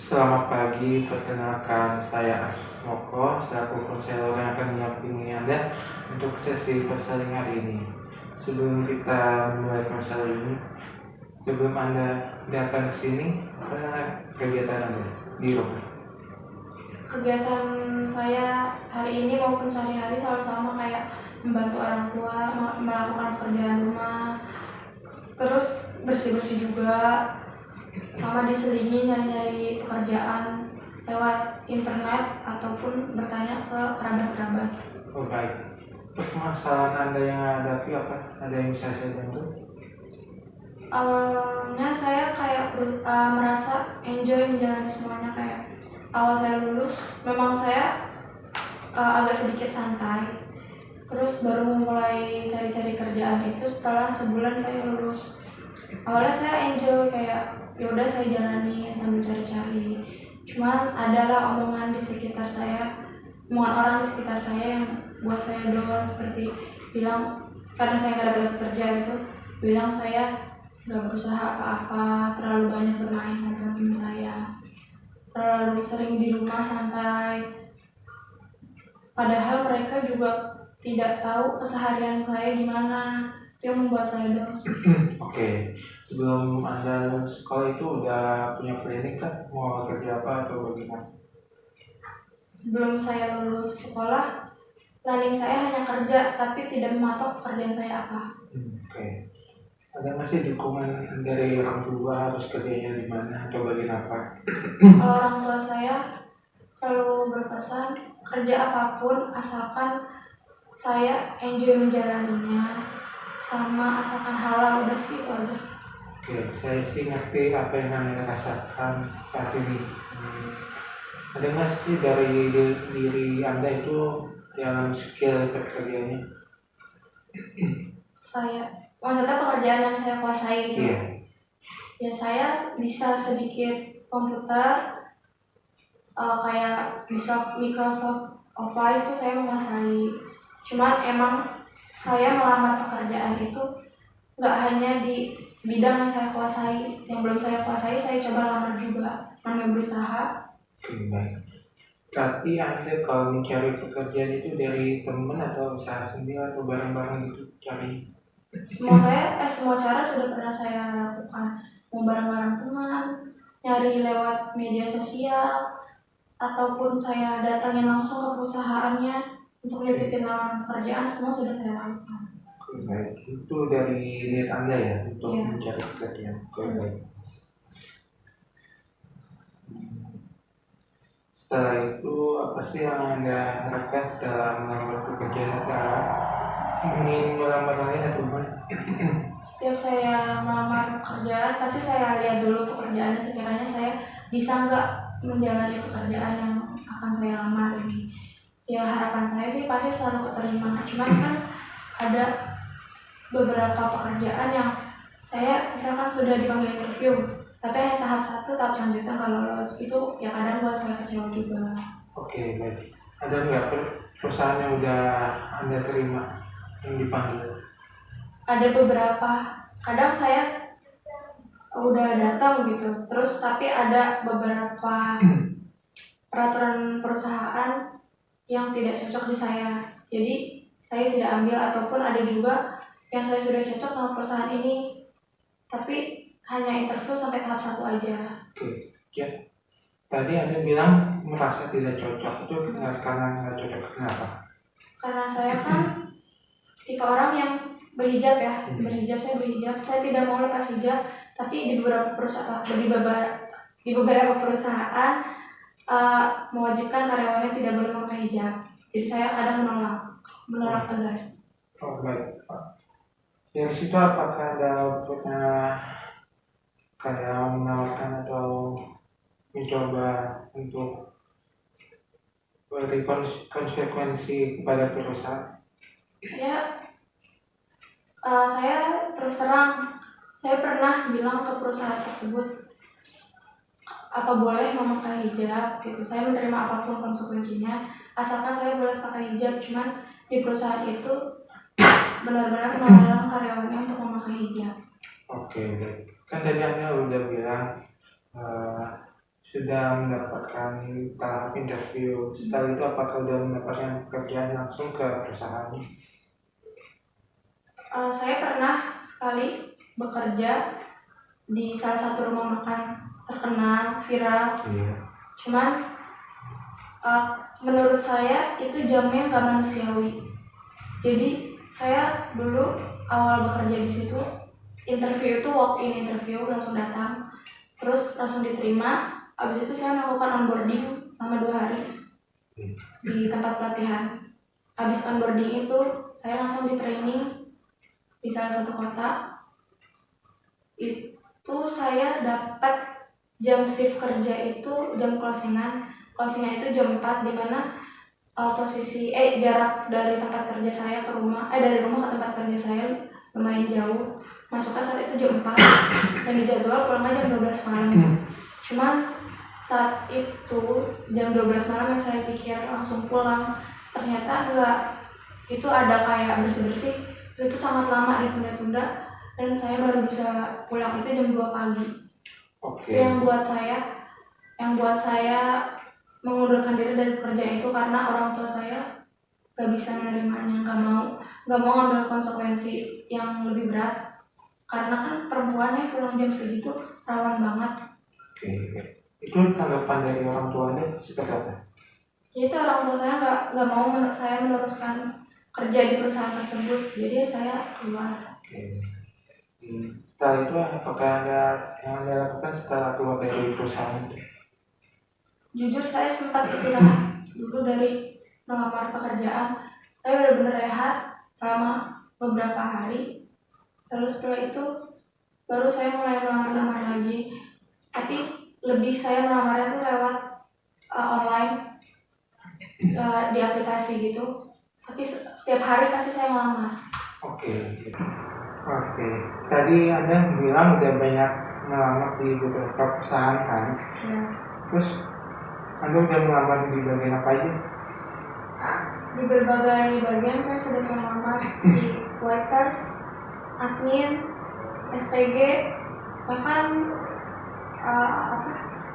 Selamat pagi, perkenalkan saya Moko, selaku konselor yang akan mendampingi Anda untuk sesi konseling hari ini. Sebelum kita mulai konseling ini, sebelum Anda datang ke sini, apa kegiatan Anda di rumah? Kegiatan saya hari ini maupun sehari-hari selalu sama, kayak membantu orang tua, melakukan pekerjaan rumah, terus bersih-bersih juga, sama diselingi nyari-nyari pekerjaan lewat internet ataupun bertanya ke kerabat-kerabat. Oh baik, permasalahan Anda yang hadapi apa? Ada yang bisa saya bantu? Awalnya saya kayak merasa enjoy menjalani semuanya. Kayak awal saya lulus memang saya agak sedikit santai, terus baru mulai cari-cari kerjaan itu setelah sebulan saya lulus. Awalnya saya enjoy, kayak yaudah saya jalani sambil cari-cari. Cuman adalah omongan orang di sekitar saya yang buat saya down, seperti bilang karena saya nggak dapat kerja gitu, bilang saya nggak berusaha apa-apa, terlalu banyak bermain sama teman saya, terlalu sering di rumah santai. Padahal mereka juga tidak tahu keseharian saya gimana. Itu yang membuat saya down. Oke, sebelum Anda lulus sekolah itu udah punya planning kan? Mau kerja apa atau bagaimana? Sebelum saya lulus sekolah, planning saya hanya kerja, tapi tidak mematok pekerjaan saya apa. Oke. Ada masih dukungan dari orang tua harus kerjanya di mana atau bagian apa? Kalau orang tua saya selalu berpesan, kerja apapun asalkan saya enjoy menjalaninya, sama asalkan halal, udah sih itu aja. Oke, saya sih ngerti apa yang Anda rasakan saat ini. Ada nggak sih dari diri Anda itu yang skill pekerjaannya? Maksudnya pekerjaan yang saya kuasai gitu. Iya. Ya saya bisa sedikit komputer, kayak Microsoft Office itu saya menguasai. Cuman emang saya melamar pekerjaan itu nggak hanya di bidang yang saya kuasai, yang belum saya kuasai saya coba lamar juga, namanya berusaha. Oke, baik. Berarti Anda kalau mencari pekerjaan itu dari teman atau usaha sendiri atau bareng-bareng gitu cari? Semua cara sudah pernah saya lakukan, mau bareng-bareng teman, nyari lewat media sosial, ataupun saya datangin langsung ke perusahaannya untuk nitipin lamaran pekerjaan, semua sudah saya lakukan. Baik, itu dari niat Anda ya untuk Iya. mencari pekerjaan. Oke, baik. Setelah itu apa sih yang Anda harapkan setelah melamar pekerjaan atau ingin melamar lain atau gimana? Setiap saya melamar pekerjaan, pasti saya lihat dulu pekerjaannya, sekiranya saya bisa nggak menjalani pekerjaan yang akan saya lamar ini. Ya harapan saya sih pasti selalu keterima. Cuman kan ada beberapa pekerjaan yang saya misalkan sudah dipanggil interview, tapi hanya tahap 1, tahap selanjutnya nggak lolos, itu ya kadang buat saya kecewa juga. Oke, baik. Ada nggak perusahaan yang udah Anda terima yang dipanggil? Ada beberapa, kadang saya udah datang gitu, terus tapi ada beberapa peraturan perusahaan yang tidak cocok di saya, jadi saya tidak ambil. Ataupun ada juga yang saya sudah cocok sama perusahaan ini, tapi hanya interview sampai tahap 1 aja. Oke, ya. Tadi Anda bilang merasa tidak cocok, itu karena nggak cocok kenapa? Karena saya kan tipe orang yang berhijab ya, saya tidak mau lepas hijab, tapi di beberapa perusahaan mewajibkan karyawannya tidak boleh memakai hijab. Jadi saya kadang menolak tegas. Oh, baik. Dari situ apakah Anda pernah kayak menawarkan atau mencoba untuk beri konsekuensi kepada perusahaan? Ya, saya terus terang, saya pernah bilang ke perusahaan tersebut, apa boleh memakai hijab gitu. Saya menerima apapun konsekuensinya, asalkan saya boleh pakai hijab. Cuman di perusahaan itu benar-benar melarang karyawannya untuk memakai hijab. Oke, baik. Kan tadi Anda udah bilang sudah mendapatkan tahap interview. Setelah itu apakah sudah mendapatkan pekerjaan langsung ke perusahaan? Saya pernah sekali bekerja di salah satu rumah makan terkenal, viral. Iya. Cuman menurut saya itu jamnya nggak manusiawi. Jadi saya dulu awal bekerja di situ, interview itu walk-in interview, langsung datang, terus langsung diterima. Habis itu saya melakukan onboarding selama 2 hari di tempat pelatihan. Habis onboarding itu saya langsung di training di salah satu kota. Itu saya dapat jam shift kerja itu jam closingan itu jam 4, di mana posisi jarak dari tempat kerja saya ke rumah dari rumah ke tempat kerja saya lumayan jauh. Masuknya saat itu jam 4 dan dijadwal pulangnya jam 12 malam. Cuman saat itu jam 12 malam yang saya pikir langsung pulang, ternyata enggak. Itu ada kayak bersih-bersih, itu sangat lama ditunda-tunda, dan saya baru bisa pulang itu jam 2 pagi. Itu yang buat saya mengundurkan diri dari pekerjaan itu, karena orang tua saya gak bisa menerimanya, gak mau ngambil konsekuensi yang lebih berat, karena kan perempuannya pulang jam segitu rawan banget. Itu tanggapan dari orang tuanya seperti apa? Itu orang tua saya gak mau saya meneruskan kerja di perusahaan tersebut, jadi saya keluar. Setelah itu apakah ada yang Anda lakukan setelah keluar dari perusahaan itu? Jujur saya sempat istirahat dulu dari melamar pekerjaan. Saya benar-benar rehat selama beberapa hari. Terus setelah itu baru saya mulai melamar lagi. Tapi lebih saya melamarnya tuh lewat online, di aplikasi gitu. Tapi setiap hari pasti saya melamar. Oke. Tadi Anda bilang udah banyak melamar di beberapa perusahaan kan? Ya. Terus Anda udah melamar di bagian apa aja? Di berbagai bagian saya sudah melamar, di waiters, admin, SPG, bahkan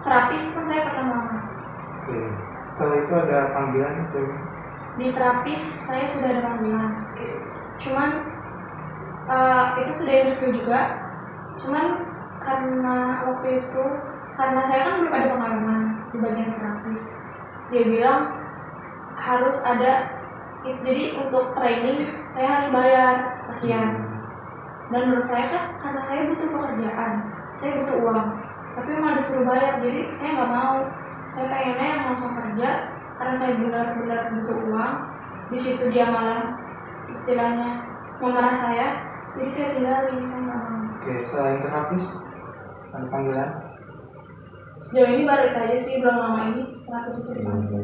terapis pun saya pernah melamar. Oke. Setelah itu ada panggilan itu? Di terapis saya sudah ada panggilan. Cuman itu sudah interview juga. Cuman karena waktu itu, karena saya kan belum ada pengalaman di bagian terapis, dia bilang harus ada, jadi untuk training saya harus bayar sekian. Dan menurut saya kan, karena saya butuh pekerjaan, saya butuh uang, tapi malah disuruh bayar, jadi saya nggak mau. Saya pengennya yang langsung kerja, karena saya benar-benar butuh uang. Di situ dia malah istilahnya memerah saya, jadi saya tinggalin, saya nggak mau. Oke, selain terapis ada panggilan? Sejauh ini baru itu aja sih, belum lama ini terapis itu dipanggil.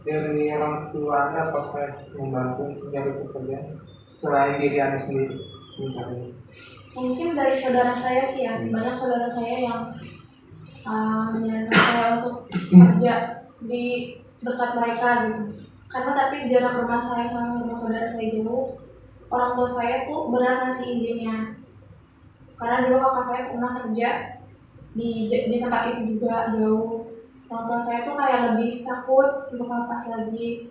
Dari orang tua Anda apakah membantu mencari pekerjaan selain diri Anda sendiri misalnya? Mungkin dari saudara saya sih ya, banyak saudara saya yang menyarankan saya untuk kerja di dekat mereka gitu. Karena tapi jarak rumah saya sama rumah saudara saya jauh, orang tua saya tuh berat ngasih izinnya. Karena dulu kakak saya pernah kerja di tempat itu juga jauh. Orang tua saya tuh kayak lebih takut untuk melepas lagi,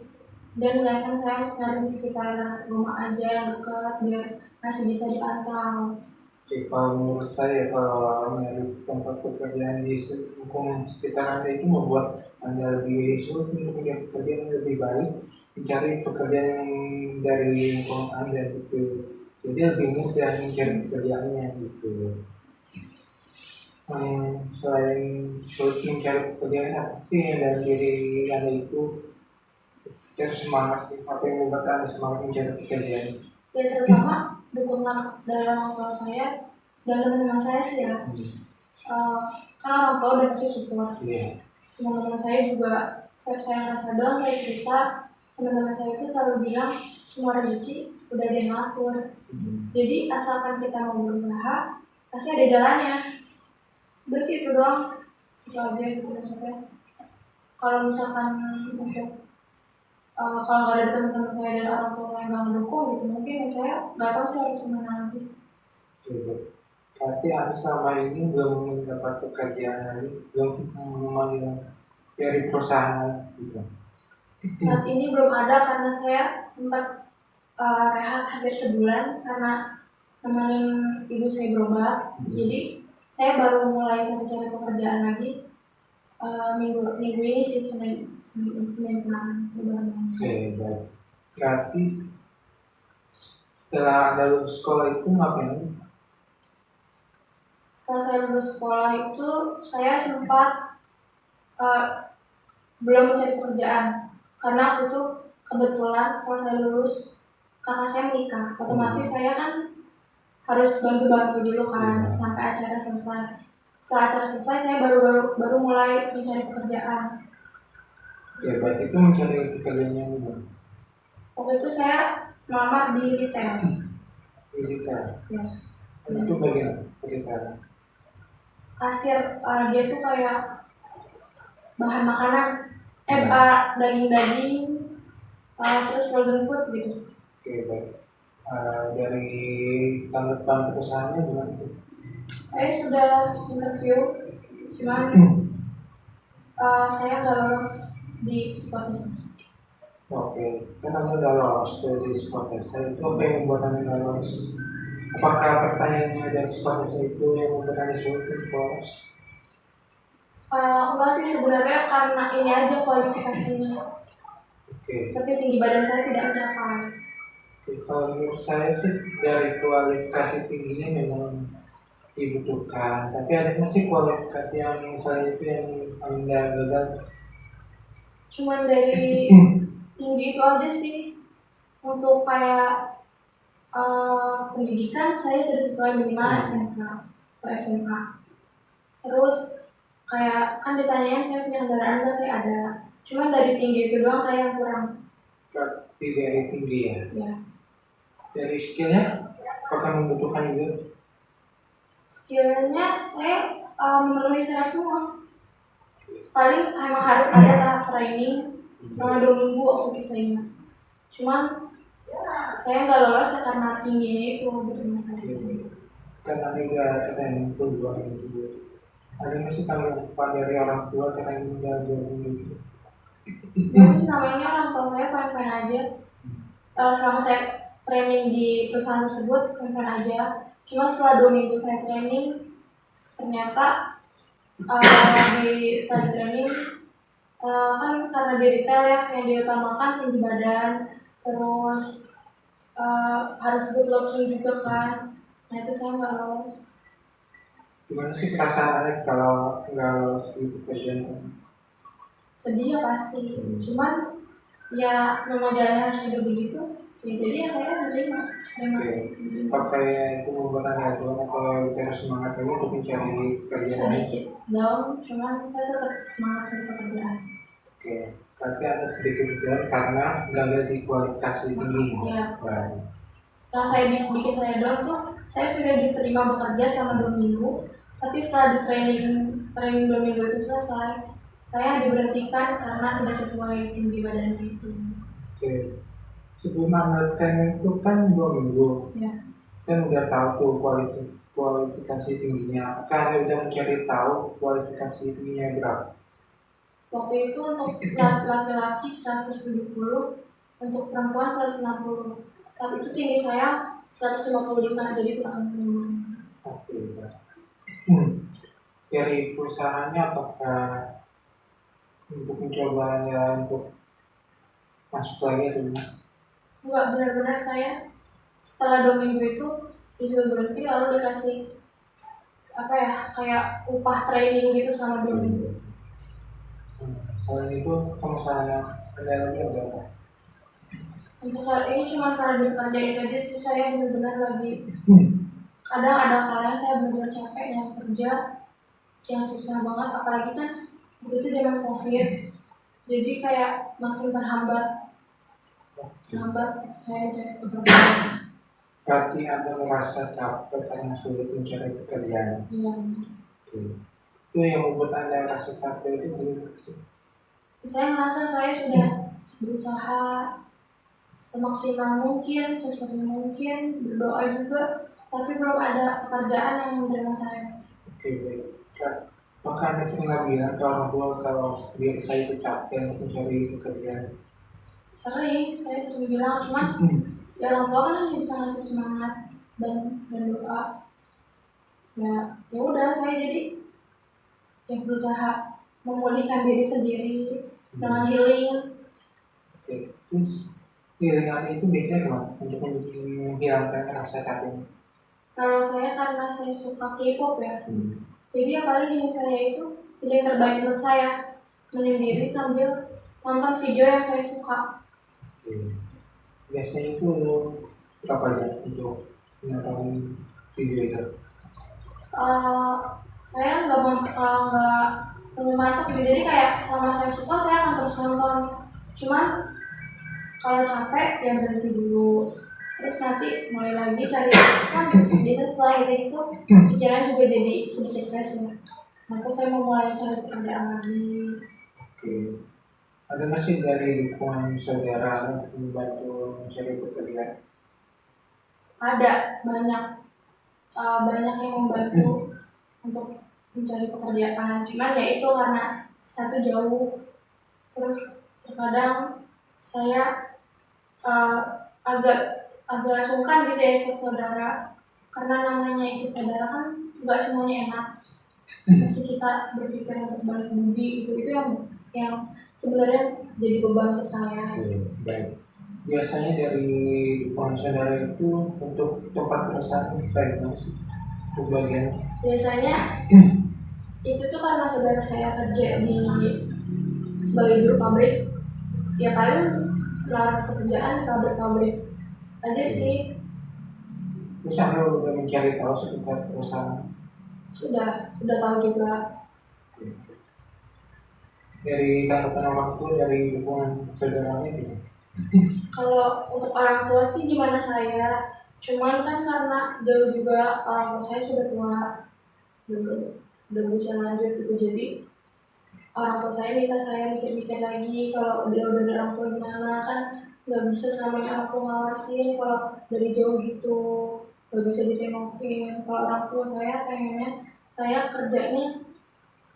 dan menyarankan saya untuk nyari di sekitar rumah aja yang dekat biar masih bisa dipantau. Oke, kalau menurut saya kalau nyari tempat pekerjaan di lingkungan sekitar Anda itu membuat Anda lebih sulit untuk mencari pekerjaan yang lebih baik, mencari pekerjaan yang dari lingkungan Anda gitu. Jadi lebih mudah mencari pekerjaannya gitu. Selain sulit mencari pekerjaan, apa sih yang dari diri Anda itu terus semangat? Apa yang membuat Anda semangat mencari pekerjaan? Ya terutama dukungan dari orang tua saya dan teman-teman saya sih ya. Karena orang tua udah pasti support. Teman-teman saya juga, setiap saya ngerasa down, saya cerita, teman-teman saya itu selalu bilang semua rezeki udah ada yang ngatur. Jadi asalkan kita mau berusaha, pasti ada jalannya. Udah sih itu doang, itu aja gitu maksudnya. Kalau misalkan untuk kalau nggak ada teman-teman saya dan orang tua yang nggak mendukung gitu, mungkin ya saya nggak tahu sih harus gimana lagi. Berarti Anda selama ini belum mendapat pekerjaan lagi, belum memanggil dari perusahaan gitu. Saat ini belum ada karena saya sempat rehat hampir sebulan karena nemenin ibu saya berobat. Jadi saya baru mulai cari-cari pekerjaan lagi minggu ini sih, Senin kemarin saya baru mulai. Oke, baik. Berarti setelah Anda lulus sekolah itu ngapain? Setelah saya lulus sekolah itu saya sempat belum mencari pekerjaan karena waktu itu kebetulan setelah saya lulus kakak saya menikah, otomatis saya kan harus bantu-bantu dulu kan sampai acara selesai. Setelah acara selesai saya baru mulai mencari pekerjaan. Ya, baik, itu mencari pekerjaan yang mana? Waktu itu saya melamar di retail. Di retail. Ya. Itu bagian retail. Kasir, dia tuh kayak bahan makanan, daging-daging, terus frozen food gitu. Oke, baik. Dari tanggapan perusahaannya gimana itu? Saya sudah interview, cuman saya nggak lolos di psikotesnya. Oke, kan Anda udah lolos dari psikotesnya, itu apa yang membuat Anda nggak lolos? Apakah pertanyaannya dari psikotesnya itu yang membuat Anda sulit untuk lolos? Enggak sih, sebenarnya karena ini aja kualifikasinya. Oke. Seperti tinggi badan saya tidak mencapai. Kalau menurut saya sih dari kualifikasi tingginya memang dibutuhkan, tapi ada masih kualifikasi yang misalnya itu yang Anda gagal. Cuman dari tinggi itu aja sih. Untuk kayak pendidikan saya sudah sesuai minimal SMK atau SMA. Terus kayak kan ditanyain saya punya kendaraan nggak, saya ada. Cuman dari tinggi itu doang saya yang kurang. Dari tinggi ya? Ya. Dari skillnya apakah membutuhkan juga? Skillnya saya memenuhi syarat semua. Paling emang harus ada tahap training selama 2 minggu waktu kita ingat. Cuman saya nggak lolos karena tingginya itu gitu masalahnya. Karena juga pertanyaan kedua itu ada masih tanggapan dari orang tua karena ini udah gitu. Biasanya sama ini orang tua saya fine-fine aja. Selama saya training di perusahaan tersebut fine-fine aja. Cuma setelah 2 minggu saya training, ternyata setelah training kan karena di retail ya yang diutamakan tinggi badan, terus harus good looking juga kan. Nah itu saya nggak lolos. Gimana sih perasaannya kalau nggak lolos di pekerjaan? Sedih ya pasti. Cuman ya memang jalannya harus hidup begitu. Ya jadi ya saya menerima. Pakai itu membuat Anda down atau terus semangat lagi untuk mencari pekerjaan? Sedikit down, cuman saya tetap semangat cari pekerjaan. Oke, tapi ada sedikit down karena gagal di kualifikasi tinggi. Ya. Yang saya bikin saya down tuh, saya sudah diterima bekerja selama 2 minggu, tapi setelah di training 2 minggu itu selesai, saya diberhentikan karena tidak sesuai tinggi badannya itu. Oke, sebelum Anda training itu kan 2 minggu. Ya. Kan udah tahu tuh kualifikasi tingginya. Apakah Anda udah mencari tahu kualifikasi tingginya berapa? Waktu itu untuk laki-laki 170, untuk perempuan 160. Saat itu tinggi saya 155, jadi kurang lebih. Oke, dari perusahaannya apakah untuk mencoba ya untuk masuk lagi atau gimana? Enggak, benar-benar saya setelah 2 minggu itu disuruh berhenti lalu dikasih apa ya kayak upah training gitu sama 2 minggu. Selain itu kamu saya kendalanya berapa? Untuk saat ini cuma karena bekerja itu aja sih, saya benar-benar lagi kadang ada kalanya saya benar-benar capek yang kerja yang susah banget, apalagi kan waktu itu zaman COVID, jadi kayak makin terhambat saya cari pekerjaan. Berarti Anda merasa capek karena sulit mencari pekerjaan? Iya. Itu yang membuat Anda rasa capek itu gimana sih? Saya merasa saya sudah berusaha semaksimal mungkin, sesering mungkin, berdoa juga, tapi belum ada pekerjaan yang menerima saya. Oke, baik. Apakah Anda pernah bilang ke orang tua kalau dia saya itu capek untuk mencari pekerjaan? Sering, saya sering bilang, cuman ya orang tua kan hanya bisa ngasih semangat dan doa. Ya udah, saya jadi yang berusaha memulihkan diri sendiri dengan healing. Oke, terus healing itu biasanya gimana untuk menghilangkan rasa capek? Kalau saya karena saya suka K-pop ya, jadi yang paling healing saya itu healing terbaik menurut saya menyendiri sambil nonton video yang saya suka. Biasanya itu berapa jam untuk menonton video itu? Saya nggak mematok gitu, jadi kayak selama saya suka saya akan terus nonton. Cuman kalau capek ya berhenti dulu, terus nanti mulai lagi cari kan. Biasa setelah itu pikiran juga jadi sedikit fresh ya. Nanti saya mau mulai cari pekerjaan lagi. Oke. Ada nggak sih dari dukungan saudara untuk membantu mencari pekerjaan? Ada banyak yang membantu untuk mencari pekerjaan. Cuman ya itu karena satu jauh, terus terkadang saya agak sungkan gitu ya ikut saudara, karena namanya ikut saudara kan nggak semuanya enak. Pasti kita berpikir untuk balas budi, itu yang sebenarnya jadi beban untuk saya. Baik. Biasanya dari dukungan saudara itu untuk tempat perusahaan kayak gimana sih? Untuk bagian Biasanya itu tuh karena saudara saya kerja sebagai juru pabrik, ya paling kelar pekerjaan pabrik aja sih. terus Anda udah mencari tahu seputar perusahaan? Sudah tahu juga. Dari tanggapan orang tua, dari dukungan saudaranya gitu? Kalau untuk orang tua sih gimana saya, cuman kan karena jauh juga, orang tua saya sudah tua, udah bisa lanjut gitu, jadi orang tua saya minta saya mikir-mikir lagi kalau udah dari orang tua gimana, kan nggak bisa selamanya orang tua ngawasin kalau dari jauh gitu, nggak bisa ditengokin. Kalau orang tua saya pengennya saya kerjanya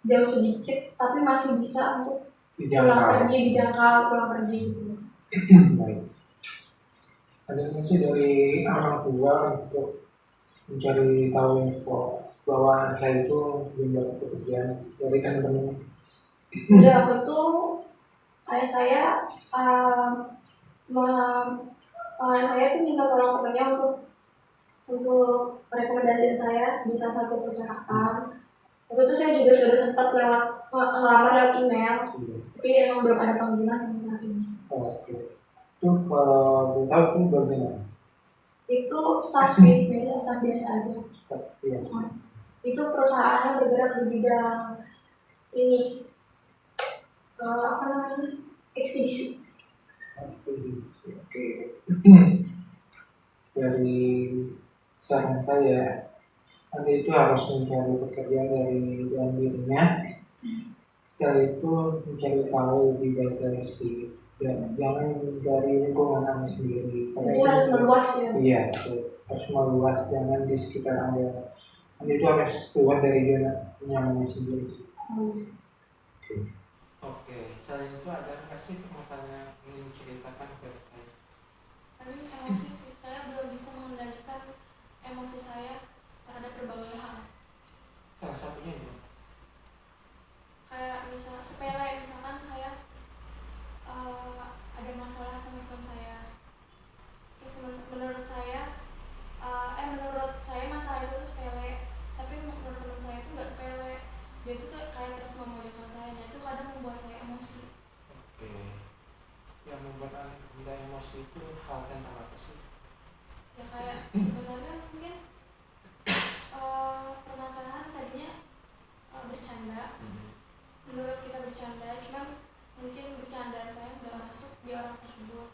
jauh sedikit tapi masih bisa untuk dijangkau pulang pergi gitu. Baik. Ada nggak sih dari orang tua untuk mencari tahu info bahwa saya itu belum dapat pekerjaan dari teman-teman? Udah waktu itu ayah saya tuh minta tolong temannya untuk rekomendasiin saya di salah satu perusahaan. Waktu itu saya juga sudah sempat ngelamar lewat email, tapi emang belum ada panggilan sampai saat ini. Oke. Itu kalau tahu itu bagaimana? Itu staff sih, staff biasa aja. Staff biasa. Itu perusahaannya bergerak di bidang ini, apa namanya, ekspedisi. Oke. Dari saran saya, Anda itu harus mencari pekerjaan dari dalam dirinya. Setelah itu mencari tahu lebih baik dari dan jangan dari lingkungan Anda sendiri. Jadi harus meluas ya. Iya, harus meluas, jangan di sekitar Anda. Anda itu harus keluar dari zona nyamannya sendiri. Oke. Selain itu ada nggak sih permasalahan yang ingin diceritakan kepada saya? Tapi emosi sih, saya belum bisa mengendalikan emosi saya terhadap berbagai hal. Salah satunya itu Kayak sepele, misalkan saya ada masalah sama teman saya, terus menurut saya masalah itu tuh sepele, tapi menurut teman saya itu nggak sepele, dia itu tuh kayak terus memojokkan saya, dan itu kadang membuat saya emosi. Oke. Yang membuat Anda emosi itu hal tentang apa sih? Ya kayak sebenarnya mungkin permasalahan tadinya bercanda, menurut kita bercanda, cuman mungkin bercandaan saya nggak masuk di orang tersebut.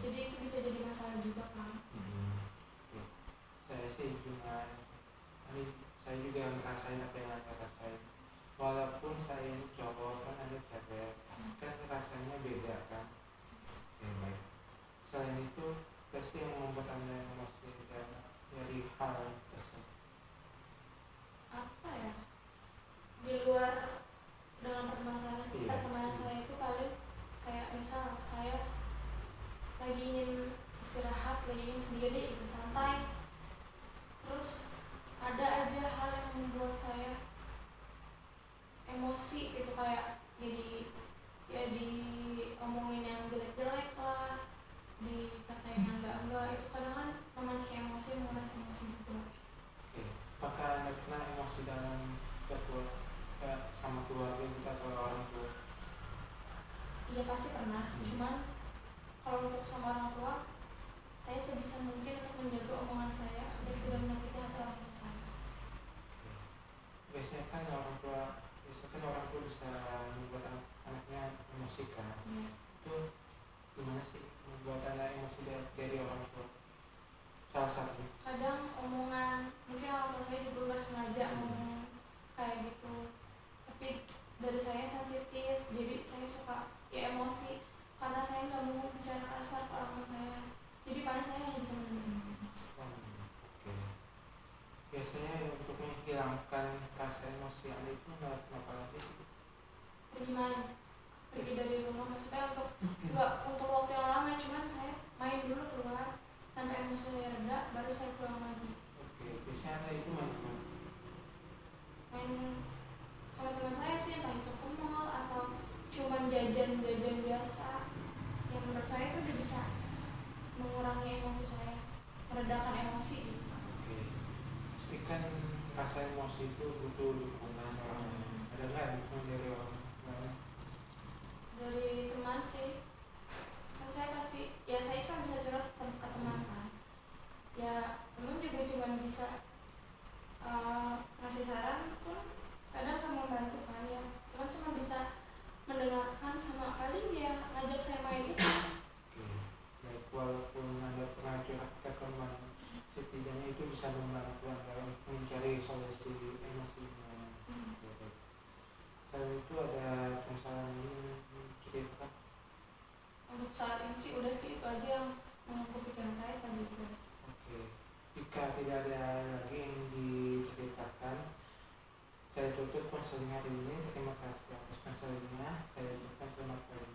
Jadi itu bisa jadi masalah juga kan. Saya juga ngerasain apa yang Anda rasain. Walaupun saya ini cowok, kan Anda cewek, kan rasanya beda kan. Baik. Selain itu, pasti yang membuat Anda emosi dan dari hal tersebut? Apa ya, di luar dengan Iya. pertemanan saya itu paling kayak misal saya lagi ingin istirahat, lagi ingin sendiri itu santai, terus ada aja hal yang membuat saya emosi gitu, kayak ya diomongin yang jelek-jelek lah, dikatain yang enggak itu kadang kan memancing emosi, menguras emosi juga. Oke. Apakah Anda pernah emosi dalam sama keluarga kita atau orang tua? Iya pasti pernah, cuman kalau untuk sama orang tua saya sebisa mungkin untuk menjaga omongan saya dan tidak menyakiti hati orang tua saya. Biasanya kan orang tua bisa membuat anaknya emosi kan. Ya. Itu gimana sih membuat anak emosi dari orang tua? Salah satu. Kadang omongan, mungkin orang tua saya juga gak sengaja ngomong kayak gitu, tapi dari saya sensitif, jadi saya suka ya emosi karena saya nggak mau bicara kasar ke orang tua saya, jadi paling saya hanya bisa mendengar. Oke. Biasanya untuk menghilangkan rasa emosi Anda itu kenapa lagi sih? Pergi main, pergi dari rumah, maksudnya nggak untuk waktu yang lama, cuman saya main dulu keluar sampai emosi saya reda, baru saya pulang lagi. Oke. Biasanya Anda itu main kemana? Main sama teman saya sih, entah itu ke mall atau cuman jajan-jajan biasa, yang menurut saya itu udah bisa mengurangi emosi saya, meredakan emosi gitu. Oke. Pasti kan rasa emosi itu butuh dukungan orang lain. Ada nggak dukungan dari orang lain? Dari teman sih, kan saya pasti ya saya kan bisa curhat ke teman kan, ya teman juga cuma bisa ngasih saran pun kadang kan membantu kan, ya teman cuma bisa mendengarkan sama paling dia ngajak saya main itu. Oke. Baik, walaupun Anda pernah curhat ke teman, setidaknya itu bisa membantu Anda mencari solusi emosinya. Oke. Selain itu ada permasalahan ini cerita. Untuk saat ini sih udah sih itu aja yang mengukur pikiran saya tadi itu. Oke. Jika tidak ada lagi yang diceritakan, saya tutup konseling hari ini. Terima kasih atas konselingnya. Saya ucapkan selamat pagi.